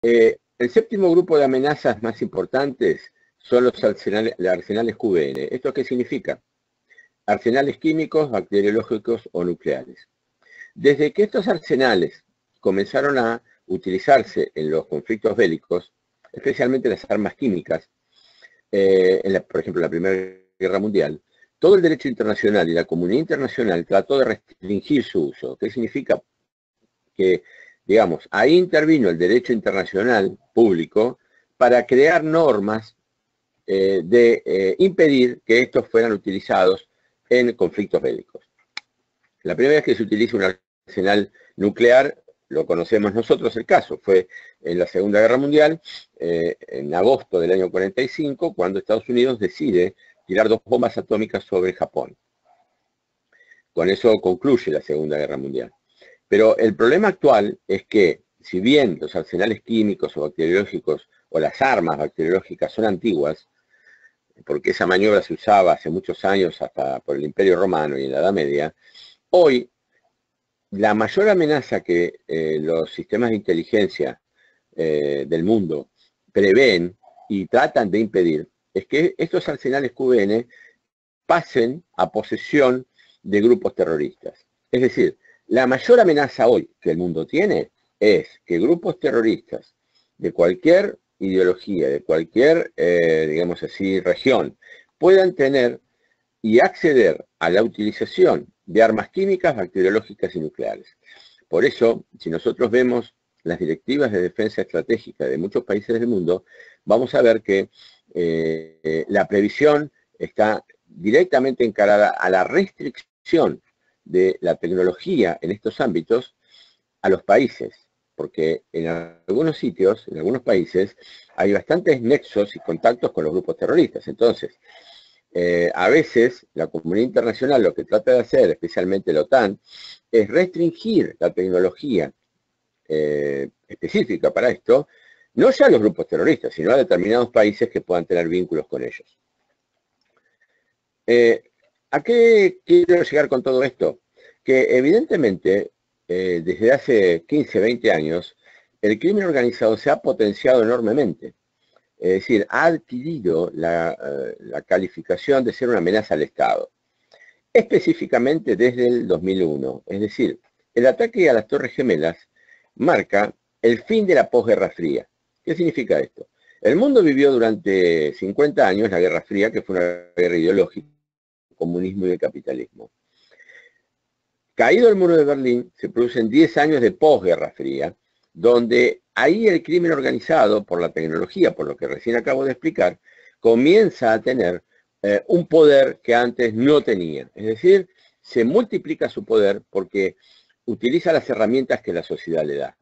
El séptimo grupo de amenazas más importantes son los arsenales QBN. ¿Esto qué significa? Arsenales químicos, bacteriológicos o nucleares. Desde que estos arsenales comenzaron a utilizarse en los conflictos bélicos, especialmente las armas químicas, por ejemplo, en la Primera Guerra Mundial, todo el derecho internacional y la comunidad internacional trató de restringir su uso. ¿Qué significa? Que, digamos, ahí intervino el derecho internacional público para crear normas de impedir que estos fueran utilizados en conflictos bélicos. La primera vez que se utiliza un arsenal nuclear, lo conocemos nosotros el caso, fue en la Segunda Guerra Mundial, en agosto del año 45, cuando Estados Unidos decide tirar 2 bombas atómicas sobre Japón. Con eso concluye la Segunda Guerra Mundial. Pero el problema actual es que, si bien los arsenales químicos o bacteriológicos o las armas bacteriológicas son antiguas, porque esa maniobra se usaba hace muchos años hasta por el Imperio Romano y en la Edad Media, hoy la mayor amenaza que los sistemas de inteligencia del mundo prevén y tratan de impedir es que estos arsenales QBN pasen a posesión de grupos terroristas. Es decir, la mayor amenaza hoy que el mundo tiene es que grupos terroristas de cualquier ideología, de cualquier, digamos así, región, puedan tener y acceder a la utilización de armas químicas, bacteriológicas y nucleares. Por eso, si nosotros vemos las directivas de defensa estratégica de muchos países del mundo, vamos a ver que la previsión está directamente encarada a la restricción de la tecnología en estos ámbitos a los países, porque en algunos sitios, en algunos países, hay bastantes nexos y contactos con los grupos terroristas. Entonces, a veces la comunidad internacional lo que trata de hacer, especialmente la OTAN, es restringir la tecnología específica para esto, no ya a los grupos terroristas, sino a determinados países que puedan tener vínculos con ellos. ¿A qué quiero llegar con todo esto? Que evidentemente, desde hace 15, 20 años, el crimen organizado se ha potenciado enormemente. Es decir, ha adquirido la calificación de ser una amenaza al Estado. Específicamente desde el 2001. Es decir, el ataque a las Torres Gemelas marca el fin de la posguerra fría. ¿Qué significa esto? El mundo vivió durante 50 años la Guerra Fría, que fue una guerra ideológica, el comunismo y el capitalismo. Caído el muro de Berlín, se producen 10 años de posguerra fría, donde ahí el crimen organizado, por la tecnología, por lo que recién acabo de explicar, comienza a tener un poder que antes no tenía. Es decir, se multiplica su poder porque utiliza las herramientas que la sociedad le da.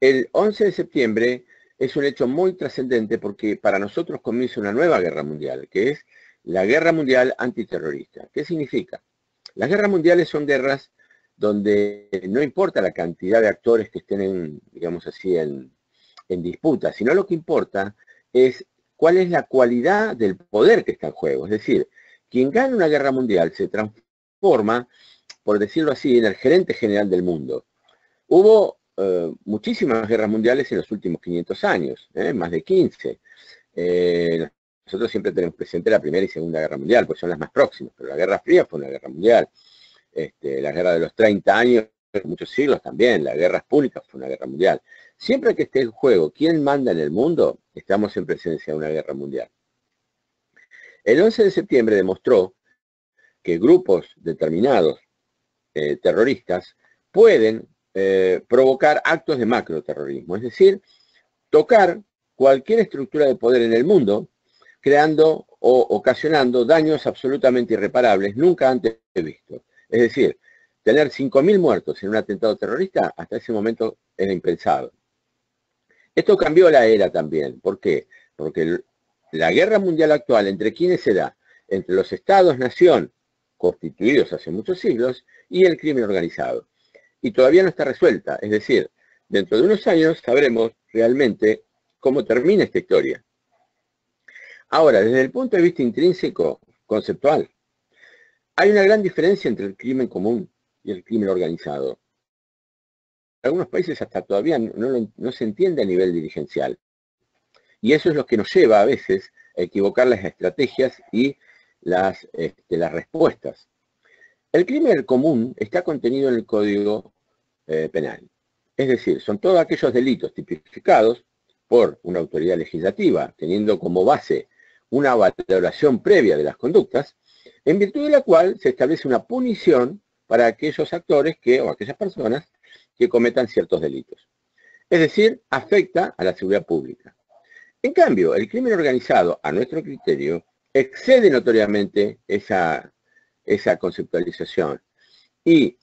El 11 de septiembre es un hecho muy trascendente porque para nosotros comienza una nueva guerra mundial, que es la guerra mundial antiterrorista. ¿Qué significa? Las guerras mundiales son guerras donde no importa la cantidad de actores que estén, digamos así, en disputa, sino lo que importa es cuál es la cualidad del poder que está en juego. Es decir, quien gana una guerra mundial se transforma, por decirlo así, en el gerente general del mundo. Hubo muchísimas guerras mundiales en los últimos 500 años, más de 15. Nosotros siempre tenemos presente la Primera y Segunda Guerra Mundial, pues son las más próximas, pero la Guerra Fría fue una guerra mundial. La guerra de los 30 años, muchos siglos también, la Guerra Púnica fue una guerra mundial. Siempre que esté en juego quién manda en el mundo, estamos en presencia de una guerra mundial. El 11 de septiembre demostró que grupos determinados terroristas pueden provocar actos de macroterrorismo, es decir, tocar cualquier estructura de poder en el mundo, creando o ocasionando daños absolutamente irreparables, nunca antes vistos. Es decir, tener 5.000 muertos en un atentado terrorista, hasta ese momento era impensado. Esto cambió la era también. ¿Por qué? Porque la guerra mundial actual, ¿entre quiénes se da? Entre los estados-nación, constituidos hace muchos siglos, y el crimen organizado. Y todavía no está resuelta. Es decir, dentro de unos años sabremos realmente cómo termina esta historia. Ahora, desde el punto de vista intrínseco, conceptual, hay una gran diferencia entre el crimen común y el crimen organizado. algunos países hasta todavía no se entiende a nivel dirigencial. Y eso es lo que nos lleva a veces a equivocar las estrategias y las respuestas. El crimen común está contenido en el Código Penal. Es decir, son todos aquellos delitos tipificados por una autoridad legislativa, teniendo como base una valoración previa de las conductas, en virtud de la cual se establece una punición para aquellos actores o aquellas personas que cometan ciertos delitos. Es decir, afecta a la seguridad pública. En cambio, el crimen organizado, a nuestro criterio, excede notoriamente esa conceptualización. Y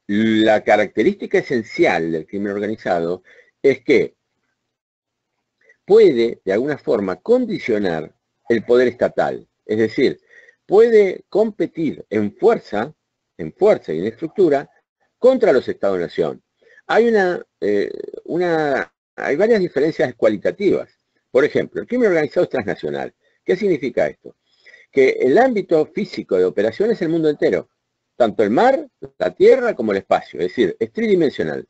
la característica esencial del crimen organizado es que puede, de alguna forma, condicionar el poder estatal. Es decir, puede competir en fuerza y en estructura contra los Estados-nación. Hay varias diferencias cualitativas. Por ejemplo, el crimen organizado es transnacional. ¿Qué significa esto? Que el ámbito físico de operación es el mundo entero, tanto el mar, la tierra como el espacio, es decir, es tridimensional.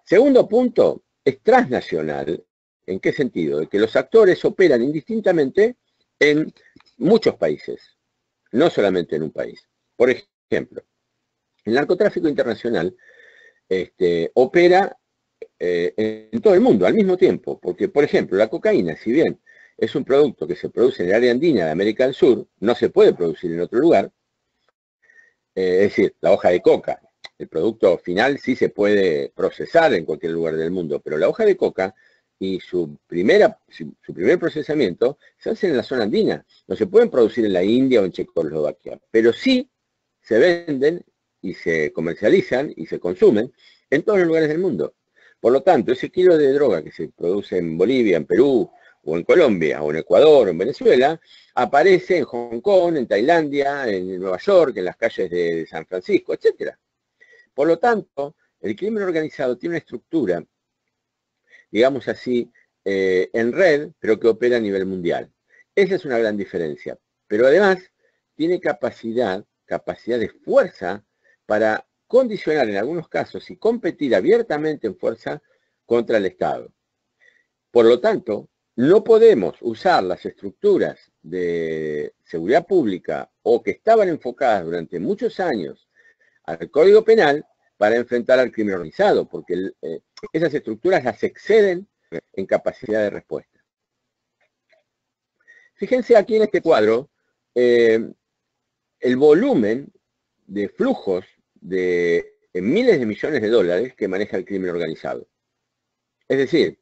Segundo punto, es transnacional. ¿En qué sentido? De que los actores operan indistintamente en muchos países, no solamente en un país. Por ejemplo, el narcotráfico internacional opera en todo el mundo al mismo tiempo, porque, por ejemplo, la cocaína, si bien es un producto que se produce en el área andina de América del Sur, no se puede producir en otro lugar, es decir, la hoja de coca, el producto final sí se puede procesar en cualquier lugar del mundo, pero la hoja de coca y su primer procesamiento se hace en la zona andina. No se pueden producir en la India o en Checoslovaquia, pero sí se venden y se comercializan y se consumen en todos los lugares del mundo. Por lo tanto, ese kilo de droga que se produce en Bolivia, en Perú, o en Colombia, o en Ecuador, o en Venezuela, aparece en Hong Kong, en Tailandia, en Nueva York, en las calles de San Francisco, etc. Por lo tanto, el crimen organizado tiene una estructura, digamos así, en red, pero que opera a nivel mundial. Esa es una gran diferencia. Pero además, tiene capacidad de fuerza para condicionar en algunos casos y competir abiertamente en fuerza contra el Estado. Por lo tanto, no podemos usar las estructuras de seguridad pública o que estaban enfocadas durante muchos años al Código Penal para enfrentar al crimen organizado, porque esas estructuras las exceden en capacidad de respuesta. Fíjense aquí en este cuadro el volumen de flujos de miles de millones de dólares que maneja el crimen organizado. Es decir,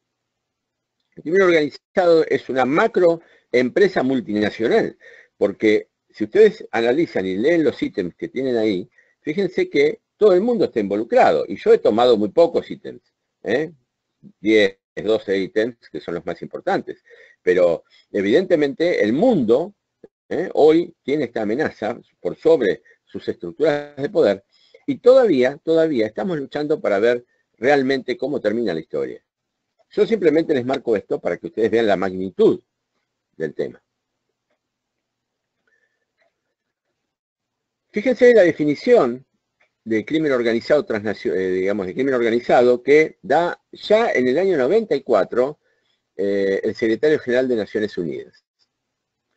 el crimen organizado es una macroempresa multinacional, porque si ustedes analizan y leen los ítems que tienen ahí, fíjense que todo el mundo está involucrado, y yo he tomado muy pocos ítems, 10, 12 ítems que son los más importantes, pero evidentemente el mundo hoy tiene esta amenaza por sobre sus estructuras de poder, y todavía estamos luchando para ver realmente cómo termina la historia. Yo simplemente les marco esto para que ustedes vean la magnitud del tema. Fíjense la definición de crimen organizado de crimen organizado que da ya en el año 94 el secretario general de Naciones Unidas.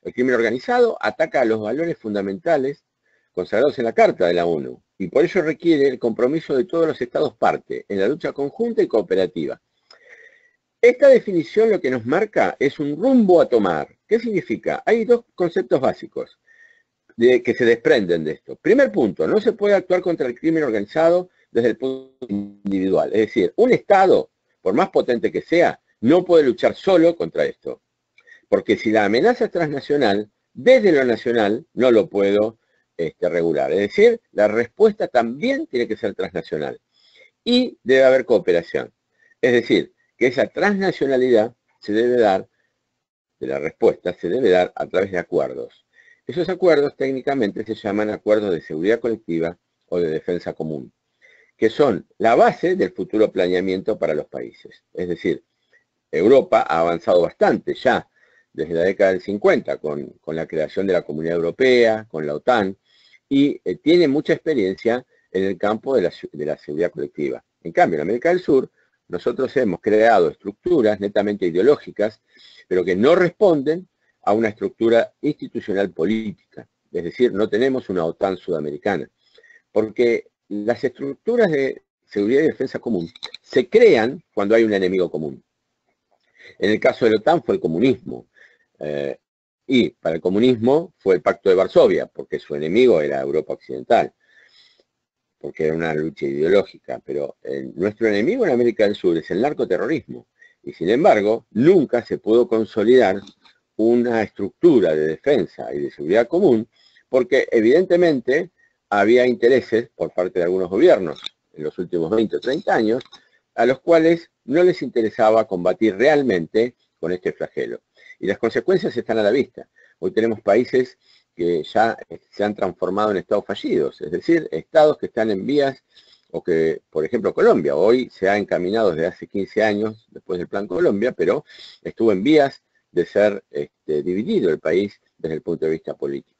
El crimen organizado ataca a los valores fundamentales consagrados en la Carta de la ONU y por ello requiere el compromiso de todos los estados parte en la lucha conjunta y cooperativa. Esta definición lo que nos marca es un rumbo a tomar. ¿Qué significa? Hay dos conceptos básicos que se desprenden de esto. Primer punto, no se puede actuar contra el crimen organizado desde el punto individual. Es decir, un Estado, por más potente que sea, no puede luchar solo contra esto. Porque si la amenaza es transnacional, desde lo nacional no lo puedo regular. Es decir, la respuesta también tiene que ser transnacional. Y debe haber cooperación. Es decir, que esa transnacionalidad se debe dar, de la respuesta, se debe dar a través de acuerdos. Esos acuerdos técnicamente se llaman acuerdos de seguridad colectiva o de defensa común, que son la base del futuro planeamiento para los países. Es decir, Europa ha avanzado bastante ya desde la década del 50 con la creación de la Comunidad Europea, con la OTAN, y tiene mucha experiencia en el campo de la seguridad colectiva. En cambio, en América del Sur, nosotros hemos creado estructuras netamente ideológicas, pero que no responden a una estructura institucional política. Es decir, no tenemos una OTAN sudamericana. Porque las estructuras de seguridad y defensa común se crean cuando hay un enemigo común. En el caso de la OTAN fue el comunismo. Y para el comunismo fue el Pacto de Varsovia, porque su enemigo era Europa Occidental, porque era una lucha ideológica. Pero nuestro enemigo en América del Sur es el narcoterrorismo. Y sin embargo, nunca se pudo consolidar una estructura de defensa y de seguridad común, porque evidentemente había intereses por parte de algunos gobiernos en los últimos 20 o 30 años, a los cuales no les interesaba combatir realmente con este flagelo. Y las consecuencias están a la vista. Hoy tenemos países que ya se han transformado en estados fallidos, es decir, estados que están en vías, o que, por ejemplo, Colombia, hoy se ha encaminado desde hace 15 años, después del Plan Colombia, pero estuvo en vías de ser dividido el país desde el punto de vista político.